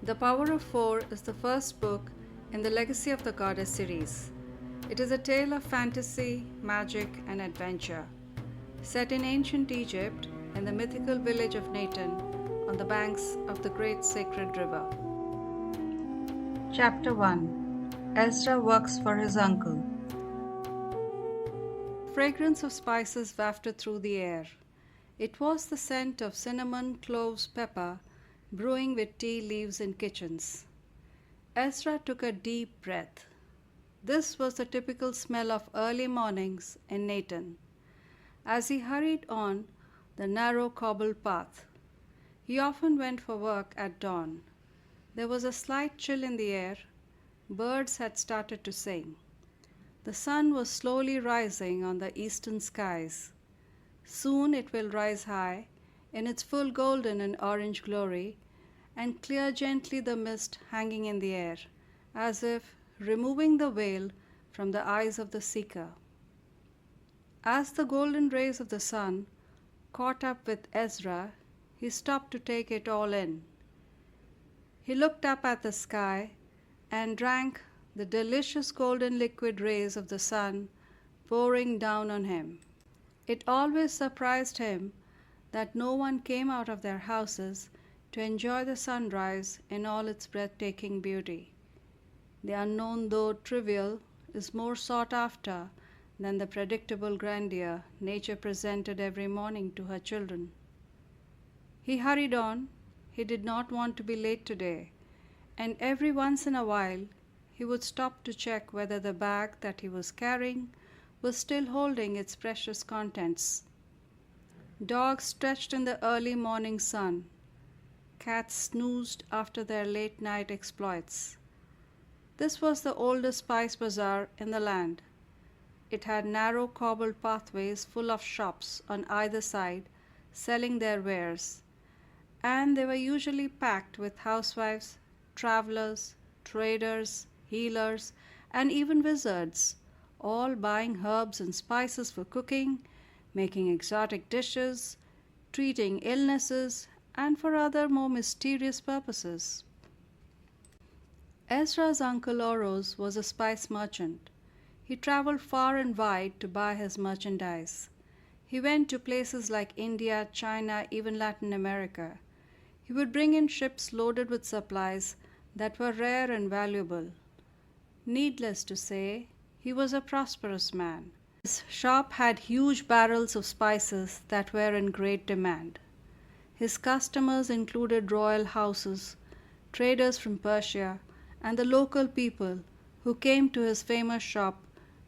The Power of Four is the first book in the Legacy of the Goddess series. It is a tale of fantasy, magic, and adventure, set in ancient Egypt in the mythical village of Neten on the banks of the great sacred river. Chapter 1. Ezra works for his uncle. Fragrance of spices wafted through the air. It was the scent of cinnamon, cloves, pepper, brewing with tea leaves in kitchens. Ezra took a deep breath. This was the typical smell of early mornings in Neten. As he hurried on the narrow cobbled path, he often went for work at dawn. There was a slight chill in the air. Birds had started to sing. The sun was slowly rising on the eastern skies. Soon it will rise high in its full golden and orange glory, and clear gently the mist hanging in the air, as if removing the veil from the eyes of the seeker. As the golden rays of the sun caught up with Ezra, he stopped to take it all in. He looked up at the sky and drank the delicious golden liquid rays of the sun pouring down on him. It always surprised him that no one came out of their houses to enjoy the sunrise in all its breathtaking beauty. The unknown, though trivial, is more sought after than the predictable grandeur nature presented every morning to her children. He hurried on. He did not want to be late today, and every once in a while he would stop to check whether the bag that he was carrying was still holding its precious contents. Dogs stretched in the early morning sun. Cats snoozed after their late night exploits. This was the oldest spice bazaar in the land. It had narrow cobbled pathways full of shops on either side selling their wares, and they were usually packed with housewives, travelers, traders, healers, and even wizards, all buying herbs and spices for cooking, making exotic dishes, treating illnesses, and for other more mysterious purposes. Ezra's uncle Oros was a spice merchant. He traveled far and wide to buy his merchandise. He went to places like India, China, even Latin America. He would bring in ships loaded with supplies that were rare and valuable. Needless to say, he was a prosperous man. His shop had huge barrels of spices that were in great demand. His customers included royal houses, traders from Persia, and the local people who came to his famous shop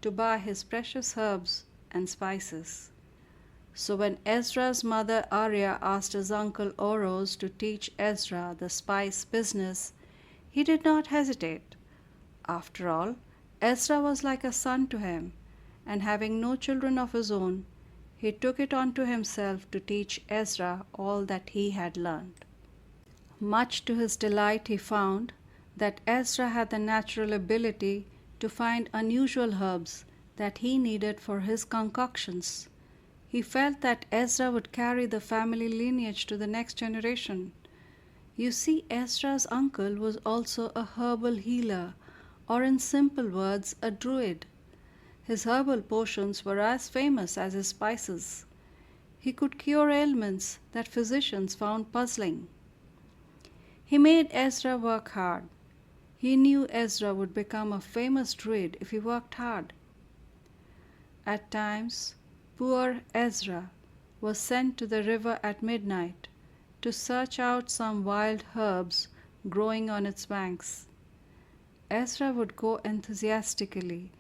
to buy his precious herbs and spices. So when Ezra's mother Arya asked his uncle Oros to teach Ezra the spice business, he did not hesitate. After all, Ezra was like a son to him, and having no children of his own, he took it onto himself to teach Ezra all that he had learned. Much to his delight, he found that Ezra had the natural ability to find unusual herbs that he needed for his concoctions. He felt that Ezra would carry the family lineage to the next generation. You see, Ezra's uncle was also a herbal healer, or in simple words, a druid. His herbal potions were as famous as his spices. He could cure ailments that physicians found puzzling. He made Ezra work hard. He knew Ezra would become a famous druid if he worked hard. At times, poor Ezra was sent to the river at midnight to search out some wild herbs growing on its banks. Ezra would go enthusiastically,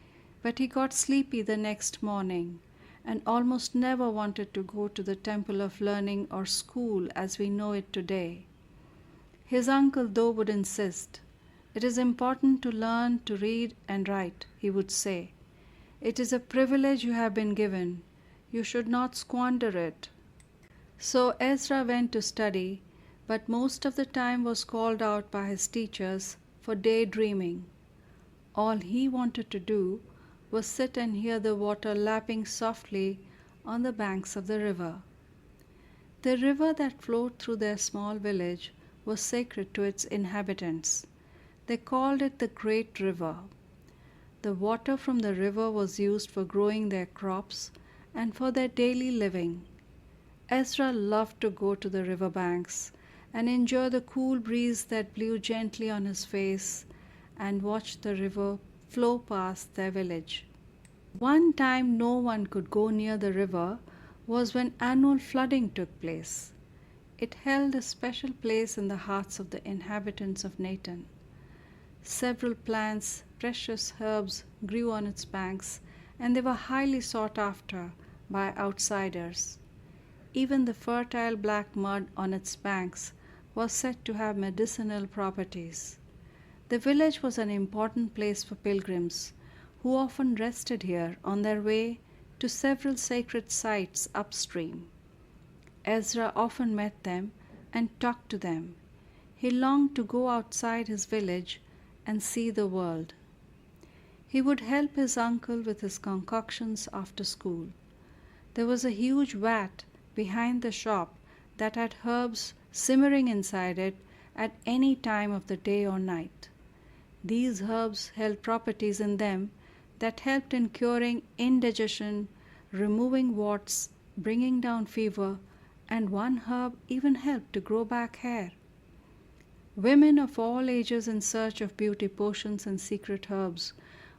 but he got sleepy the next morning and almost never wanted to go to the temple of learning or school as we know it today. His uncle, though, would insist. It is important to learn to read and write, he would say. It is a privilege you have been given. You should not squander it. So Ezra went to study, but most of the time was called out by his teachers for daydreaming. All he wanted to do was sit and hear the water lapping softly on the banks of the river. The river that flowed through their small village was sacred to its inhabitants. They called it the Great River. The water from the river was used for growing their crops and for their daily living. Ezra loved to go to the river banks and enjoy the cool breeze that blew gently on his face and watch the river flow past their village. One time no one could go near the river was when annual flooding took place. It held a special place in the hearts of the inhabitants of Neten. Several plants, precious herbs grew on its banks, and they were highly sought after by outsiders. Even the fertile black mud on its banks was said to have medicinal properties. The village was an important place for pilgrims, who often rested here on their way to several sacred sites upstream. Ezra often met them and talked to them. He longed to go outside his village and see the world. He would help his uncle with his concoctions after school. There was a huge vat behind the shop that had herbs simmering inside it at any time of the day or night. These herbs held properties in them that helped in curing indigestion, removing warts, bringing down fever, and one herb even helped to grow back hair. Women of all ages in search of beauty potions and secret herbs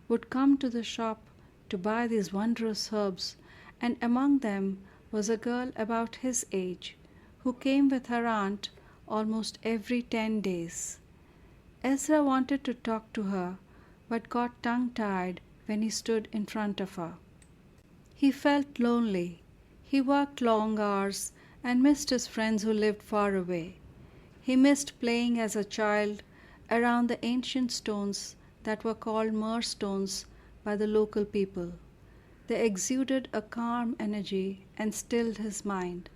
would come to the shop to buy these wondrous herbs, and among them was a girl about his age who came with her aunt almost every 10 days. Ezra wanted to talk to her but got tongue-tied when he stood in front of her. He felt lonely. He worked long hours and missed his friends who lived far away. He missed playing as a child around the ancient stones that were called Myr stones by the local people. They exuded a calm energy and stilled his mind.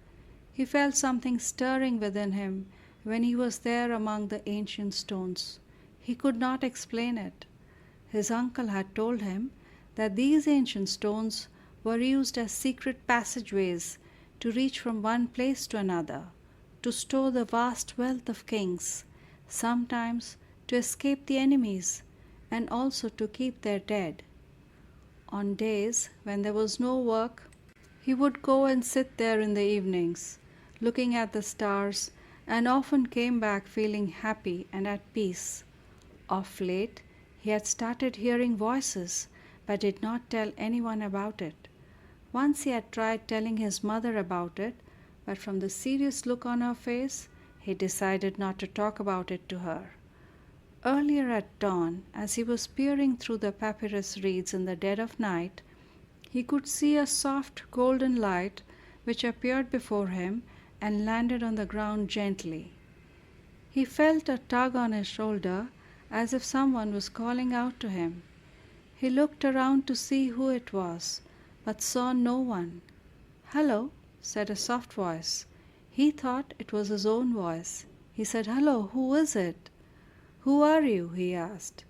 He felt something stirring within him when he was there among the ancient stones. He could not explain it. His uncle had told him that these ancient stones were used as secret passageways to reach from one place to another, to store the vast wealth of kings, sometimes to escape the enemies, and also to keep their dead. On days when there was no work, he would go and sit there in the evenings, looking at the stars, and often came back feeling happy and at peace. Of late, he had started hearing voices, but did not tell anyone about it. Once he had tried telling his mother about it, but from the serious look on her face, he decided not to talk about it to her. Earlier at dawn, as he was peering through the papyrus reeds in the dead of night, he could see a soft golden light which appeared before him and landed on the ground gently. He felt a tug on his shoulder as if someone was calling out to him. He looked around to see who it was, but saw no one. "Hello," said a soft voice. He thought it was his own voice. He said, "Hello, who is it?" "Who are you?" he asked.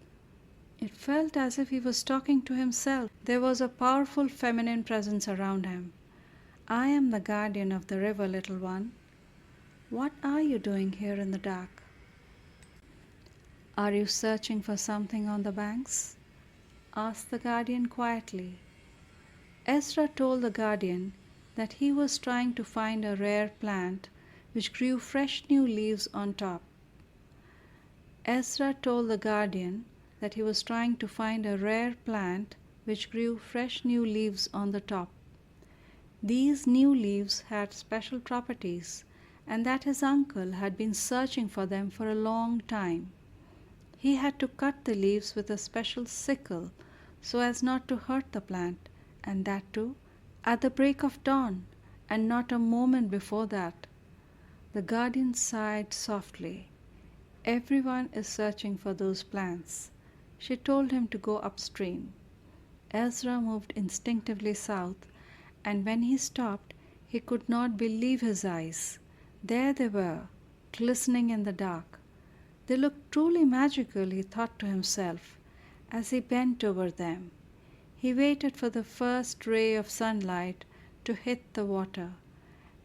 It felt as if he was talking to himself. There was a powerful feminine presence around him. "I am the guardian of the river, little one. What are you doing here in the dark? Are you searching for something on the banks?" asked the guardian quietly. Ezra told the guardian that he was trying to find a rare plant which grew fresh new leaves on top. Ezra told the guardian that he was trying to find a rare plant which grew fresh new leaves on the top. These new leaves had special properties, and that his uncle had been searching for them for a long time. He had to cut the leaves with a special sickle so as not to hurt the plant, and that too at the break of dawn, and not a moment before that. The guardian sighed softly. "Everyone is searching for those plants." She told him to go upstream. Ezra moved instinctively south, and when he stopped, he could not believe his eyes. There they were, glistening in the dark. They looked truly magical, he thought to himself, as he bent over them. He waited for the first ray of sunlight to hit the water,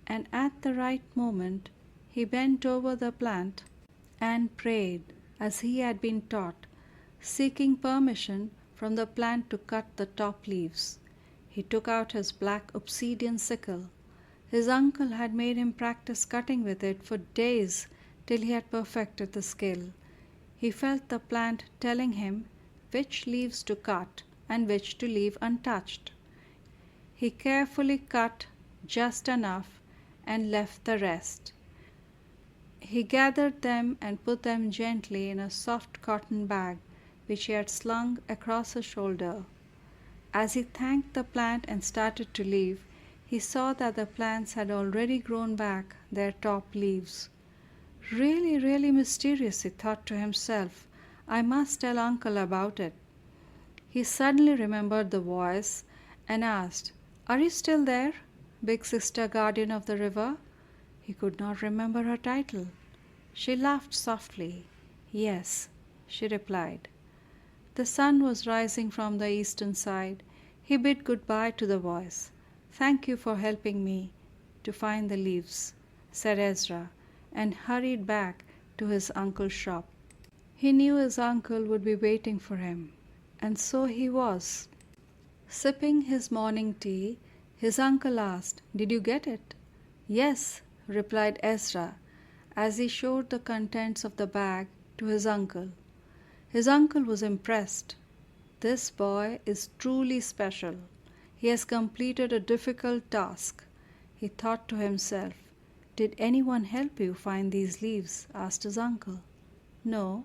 and at the right moment he bent over the plant and prayed as he had been taught, seeking permission from the plant to cut the top leaves. He took out his black obsidian sickle. His uncle had made him practice cutting with it for days till he had perfected the skill. He felt the plant telling him which leaves to cut and which to leave untouched. He carefully cut just enough and left the rest. He gathered them and put them gently in a soft cotton bag which he had slung across his shoulder. As he thanked the plant and started to leave, he saw that the plants had already grown back their top leaves. Really, really mysterious, he thought to himself. I must tell uncle about it. He suddenly remembered the voice and asked, Are you still there, big sister guardian of the river? He could not remember her title. She laughed softly. Yes, she replied. The sun was rising from the eastern side. He bid goodbye to the voice. Thank you for helping me to find the leaves, said Ezra, and hurried back to his uncle's shop. He knew his uncle would be waiting for him, and so he was. Sipping his morning tea, his uncle asked, Did you get it? Yes, replied Ezra, as he showed the contents of the bag to his uncle. His uncle was impressed. This boy is truly special. He has completed a difficult task. He thought to himself. Did anyone help you find these leaves? Asked his uncle. No,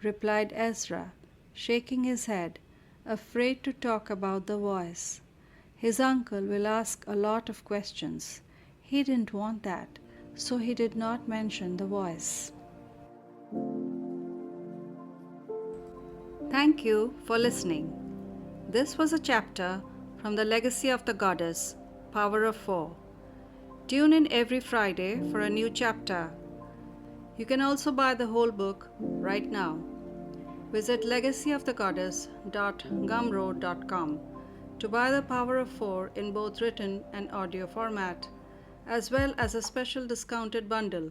replied Ezra, shaking his head, afraid to talk about the voice. His uncle will ask a lot of questions. He didn't want that, so he did not mention the voice. Thank you for listening. This was a chapter from The Legacy of the Goddess, Power of Four. Tune in every Friday for a new chapter. You can also buy the whole book right now. Visit legacyofthegoddess.gumroad.com to buy The Power of Four in both written and audio format, as well as a special discounted bundle.